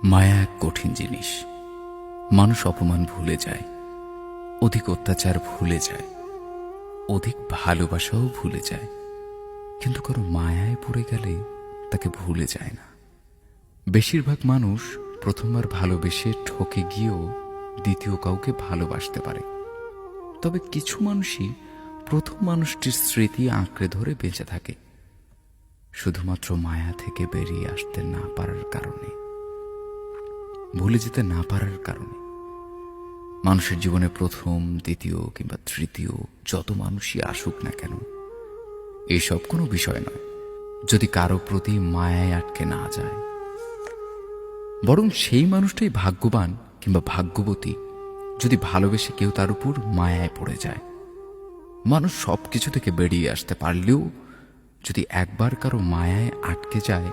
মায়া এক কঠিন জিনিস। মানুষ অপমান ভুলে যায়, অধিক অত্যাচার ভুলে যায়, অধিক ভালোবাসাও ভুলে যায়, কিন্তু কারো মায়ায় পড়ে গেলে তাকে ভুলে যায় না। বেশিরভাগ মানুষ প্রথমবার ভালোবেসে ঠকে গিয়েও দ্বিতীয় কাউকে ভালোবাসতে পারে। তবে কিছু মানুষই প্রথম মানুষটির স্মৃতি আঁকড়ে ধরে বেঁচে থাকে, শুধুমাত্র মায়া থেকে বেরিয়ে আসতে না পারার কারণে, ভুলে যেতে না পারার কারণে। মানুষের জীবনে প্রথম, দ্বিতীয় কিংবা তৃতীয় যত মানুষই আসুক না কেন, এসব কোনো বিষয় নয় যদি কারো প্রতি মায়ায় আটকে না যায়। বরং সেই মানুষটাই ভাগ্যবান কিংবা ভাগ্যবতী যদি ভালোবেসে কেউ তার উপর মায়ায় পড়ে যায়। মানুষ সবকিছু থেকে বেরিয়ে আসতে পারলেও যদি একবার কারো মায়ায় আটকে যায়,